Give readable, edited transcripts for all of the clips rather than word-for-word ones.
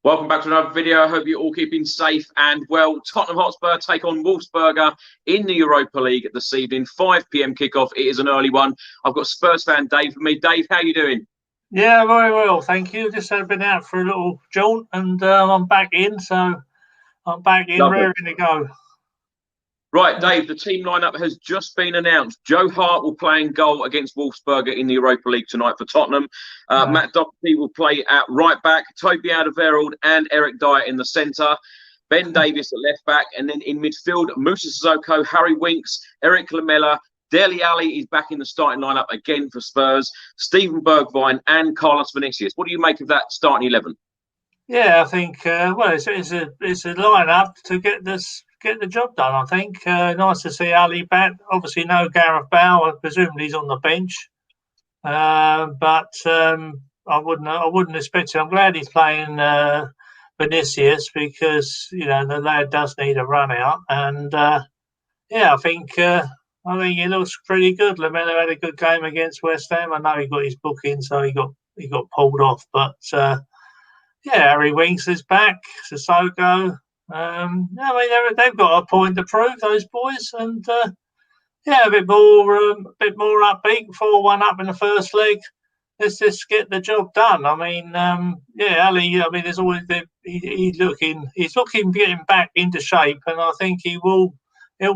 Welcome back to another video. I hope you're all keeping safe and well. Tottenham Hotspur take on Wolfsberger in the Europa League this evening. 5 p.m. kickoff. It is an early one. I've got Spurs fan Dave with me. Dave, how are you doing? Yeah, very well, thank you. Just had been out for a little jaunt and I'm back in, so I'm back in, Lovely. ready to go. Right, Dave, the team lineup has just been announced. Joe Hart will play in goal against Wolfsberger in the Europa League tonight for Tottenham. Matt Doherty will play at right back. Toby Alderweireld and Eric Dyer in the centre. Ben Davies at left back. And then in midfield, Moussa Sissoko, Harry Winks, Eric Lamela. Dele Ali is back in the starting lineup again for Spurs. Steven Bergwijn and Carlos Vinicius. What do you make of that starting 11? Yeah, I think it's a lineup to get the job done. I think nice to see Ali back. Obviously, no Gareth Bale. Presumably he's on the bench, but I wouldn't expect it. I'm glad he's playing Vinicius because the lad does need a run out, and I think he looks pretty good. Lamela had a good game against West Ham. I know he got his booking, so he got pulled off, but. Harry Winks is back. Sissoko. They've got a point to prove, those boys, and a bit more upbeat. 4-1 up in the first leg. Let's just get the job done. Ali. There's always he's looking getting back into shape, and I think he'll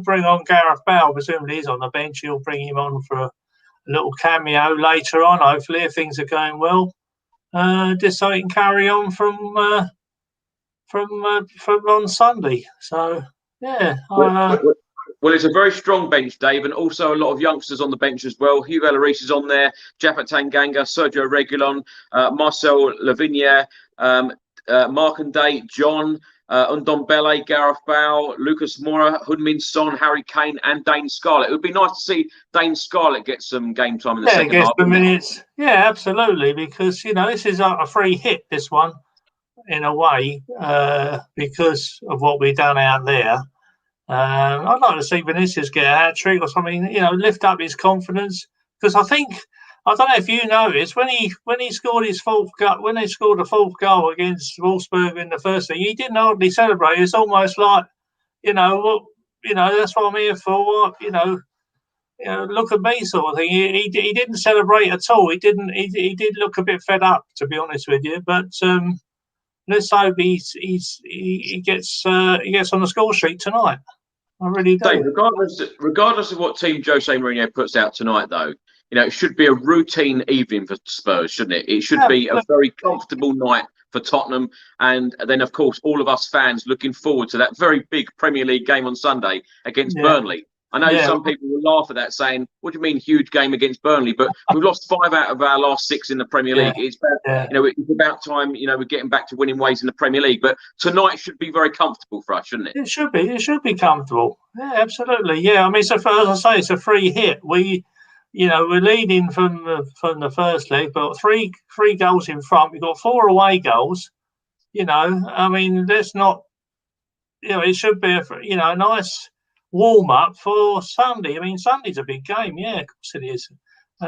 bring on Gareth Bale. Presumably he's on the bench. He'll bring him on for a little cameo later on. Hopefully, if things are going well. Just so he can carry on from on Sunday. So well, it's a very strong bench, Dave, and also a lot of youngsters on the bench as well. Hugo Lloris is on there, Japhet Tanganga, Sergio Reguilon, Marcel Lavinier, Markanday, John, Ndombele, Gareth Bale, Lucas Moura, Heung-min Son, Harry Kane, and Dane Scarlett. It would be nice to see Dane Scarlett get some game time in the second half. Minutes. Yeah, absolutely, because this is a free hit, this one, in a way, because of what we've done out there. I'd like to see Vinicius get a hat-trick or something, lift up his confidence, because I don't know if you noticed when he scored his fourth goal, when they scored the fourth goal against Wolfsberger in the first thing, he didn't hardly celebrate. It's almost like, that's what I'm here for. Look at me, sort of thing. He didn't celebrate at all. He did look a bit fed up, to be honest with you. But let's hope he gets on the score sheet tonight. I really do. Dave, regardless of what team Jose Mourinho puts out tonight, though. It should be a routine evening for Spurs, shouldn't it? It should be a very comfortable night for Tottenham. And then, of course, all of us fans looking forward to that very big Premier League game on Sunday against Burnley. I know some people will laugh at that, saying, what do you mean huge game against Burnley? But we've lost 5 out of our last 6 in the Premier League. It's about time, we're getting back to winning ways in the Premier League. But tonight should be very comfortable for us, shouldn't it? It should be. It should be comfortable. Yeah, absolutely. Yeah, I mean, as I say, it's a free hit. We're leading from the first leg, but three goals in front. We've got 4 away goals. Let's not. It should be a nice warm up for Sunday. I mean, Sunday's a big game. Yeah, of course it is.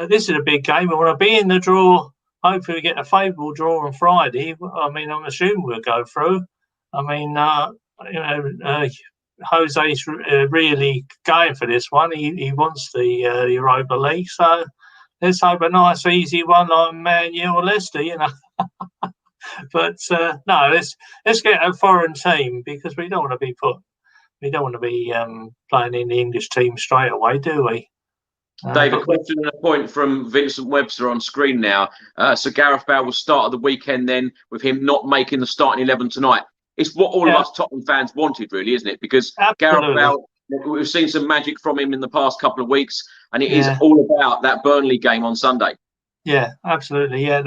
This is a big game. We want to be in the draw. Hopefully, we get a favourable draw on Friday. I mean, I'm assuming we'll go through. I mean, Jose's really going for this one. He wants the Europa League, so let's hope a nice, easy one like Man U or Leicester, But no, let's get a foreign team because we don't want to be playing in the English team straight away, do we? Dave, a question and a point from Vincent Webster on screen now. So Gareth Bale will start at the weekend then, with him not making the starting 11 tonight. It's what all of us Tottenham fans wanted, really, isn't it? Because Gareth Bale, we've seen some magic from him in the past couple of weeks, and it is all about that Burnley game on Sunday. Yeah, absolutely. Yeah,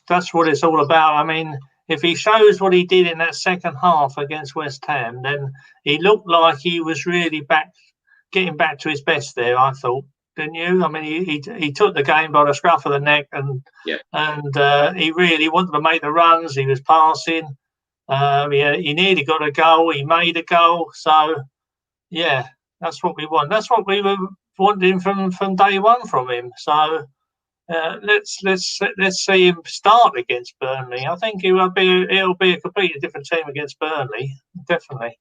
that's what it's all about. I mean, if he shows what he did in that second half against West Ham, then he looked like he was really getting back to his best there, I thought. Didn't you? I mean, he took the game by the scruff of the neck, and he really wanted to make the runs. He was passing. He nearly got a goal. He made a goal. So, that's what we want. That's what we were wanting from day one from him. So, let's see him start against Burnley. I think it'll be a completely different team against Burnley, definitely.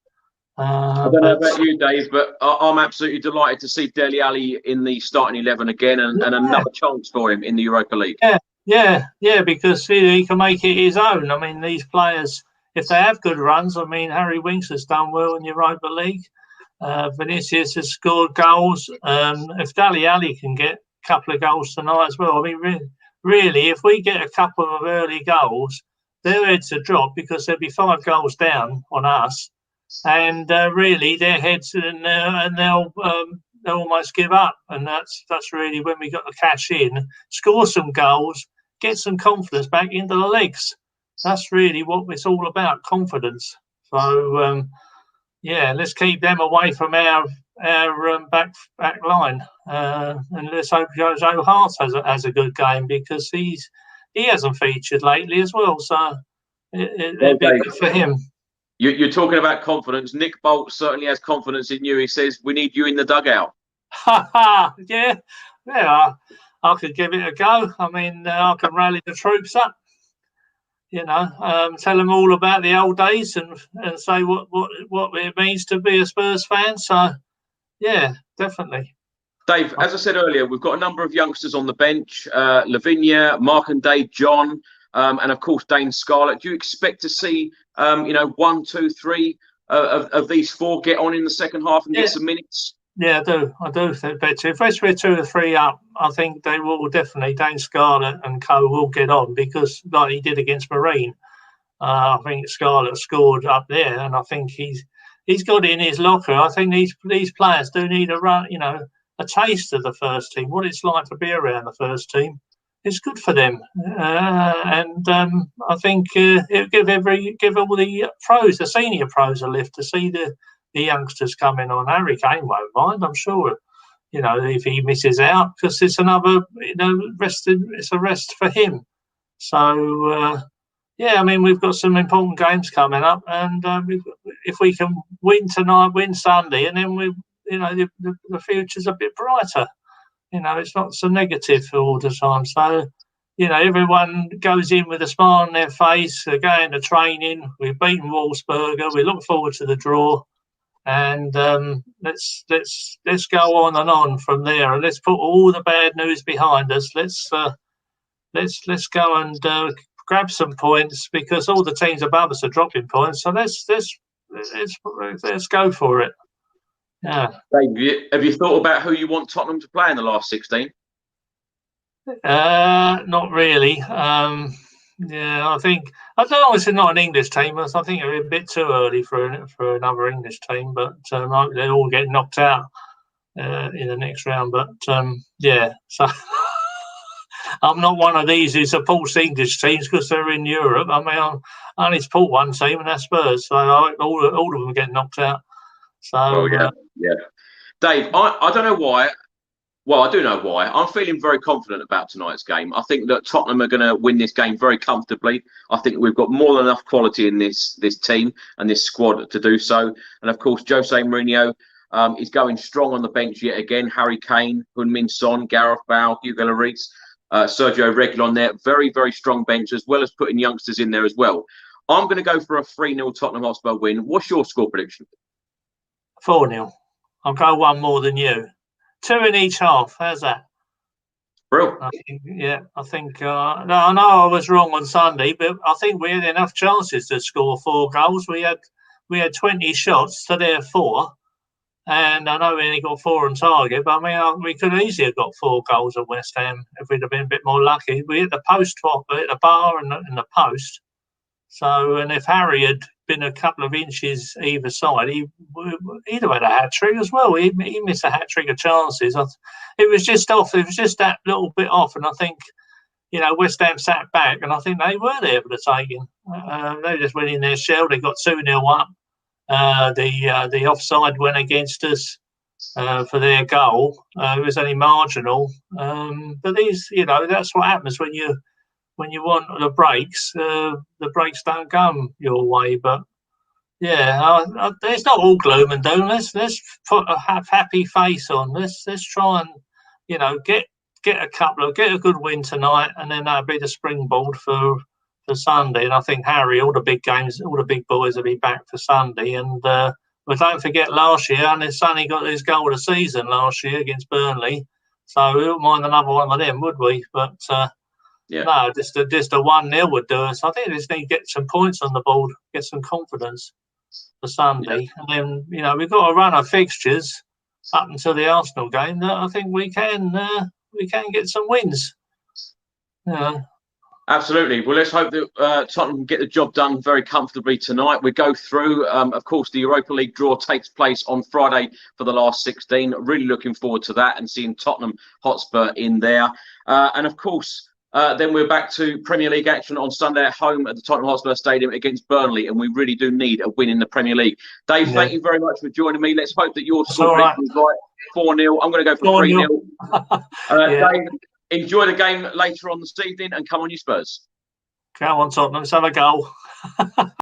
I don't know about you, Dave, but I'm absolutely delighted to see Dele Alli in the starting 11 again, and another chance for him in the Europa League. Yeah, because he can make it his own. I mean, these players, if they have good runs, I mean, Harry Winks has done well in the Europa League. Vinicius has scored goals. If Dele Alli can get a couple of goals tonight as well, I mean, really, if we get a couple of early goals, their heads are dropped because there'll be 5 goals down on us, and really their heads and they'll almost give up. And that's really when we got the cash in, score some goals, get some confidence back into the legs. That's really what it's all about, confidence. So. Yeah, let's keep them away from our back line, and let's hope Joe Hart has a good game, because he hasn't featured lately as well. So it'd be good for him. You're talking about confidence. Nick Bolt certainly has confidence in you. He says we need you in the dugout. Yeah, I could give it a go. I mean, I can rally the troops up. You know, tell them all about the old days and say what it means to be a Spurs fan. So, yeah, definitely. Dave, as I said earlier, we've got a number of youngsters on the bench: Lavinia, Markandé, John, and of course Dane Scarlett. Do you expect to see, 1, 2, 3 of these 4 get on in the second half and get some minutes? Yeah, I do think better. If we're 2 or 3 up, I think they will definitely, Dane Scarlett and co will get on, because like he did against Marine, I think Scarlett scored up there, and I think he's got it in his locker. I think these players do need a run, a taste of the first team, what it's like to be around the first team. It's good for them, and I think it'll give all the pros, the senior pros, a lift to see the youngsters coming on. Harry Kane won't mind, I'm sure, if he misses out, because it's another, it's a rest for him. So, yeah, I mean, we've got some important games coming up, and if we can win tonight, win Sunday, and then the future's a bit brighter. It's not so negative all the time. So, everyone goes in with a smile on their face. They're going to training. We've beaten Wolfsberger. We look forward to the draw. And let's go on and on from there, and let's put all the bad news behind us. Let's go and grab some points, because all the teams above us are dropping points. So let's go for it. Yeah. Dave, have you thought about who you want Tottenham to play in the last 16? Not really. Yeah, I don't know. It's not an English team. I think it's a bit too early for another English team, but they all get knocked out in the next round. But yeah, so I'm not one of these who supports English teams because they're in Europe. I mean, I only support one team, and that's Spurs. So all of them get knocked out. So yeah. Dave, I don't know why. Well, I do know why. I'm feeling very confident about tonight's game. I think that Tottenham are going to win this game very comfortably. I think we've got more than enough quality in this team and this squad to do so. And of course, Jose Mourinho is going strong on the bench yet again. Harry Kane, Heung-min Son, Gareth Bale, Hugo Lloris, Sergio Reguilon there. Very, very strong bench, as well as putting youngsters in there as well. I'm going to go for a 3-0 Tottenham Hotspur win. What's your score prediction? 4-0. I'll go one more than you. 2 in each half. How's that? Brilliant. I think. No, I know I was wrong on Sunday, but I think we had enough chances to score 4 goals. We had 20 shots to their 4, and I know we only got 4 on target. But I mean, we could easily have got 4 goals at West Ham if we'd have been a bit more lucky. We hit the post, hit the bar and the post. So, and if Harry had been a couple of inches either side, he'd have had a hat-trick as well. He missed a hat-trick of chances. It was just off. It was just that little bit off. And I think, West Ham sat back, and I think they were there for the taking. They just went in their shell. They got 2-0 up. The offside went against us for their goal. It was only marginal. But that's what happens when you want the breaks don't come your way. But yeah, it's not all gloom and doom. Let's put a happy face on. Let's try and get get a good win tonight, and then that'll be the springboard for Sunday. And I think Harry, all the big boys will be back for Sunday. And but don't forget last year, and Sonny got his goal of the season last year against Burnley, so we wouldn't mind another one of them, would we? But no, just a 1-0 would do us. I think we just need to get some points on the board, get some confidence for Sunday, and then we've got a run of fixtures up until the Arsenal game that I think we can get some wins. Absolutely. Well, let's hope that Tottenham can get the job done very comfortably tonight. We go through, of course, the Europa League draw takes place on Friday for the last 16. Really looking forward to that and seeing Tottenham Hotspur in there. And of course, then we're back to Premier League action on Sunday at home at the Tottenham Hotspur Stadium against Burnley, and we really do need a win in the Premier League. Dave, thank you very much for joining me. Let's hope that your score prediction is right. 4-0. I'm going to go for 3-0. Dave, enjoy the game later on this evening, and come on, you Spurs. Come on, Tottenham. Let's have a goal.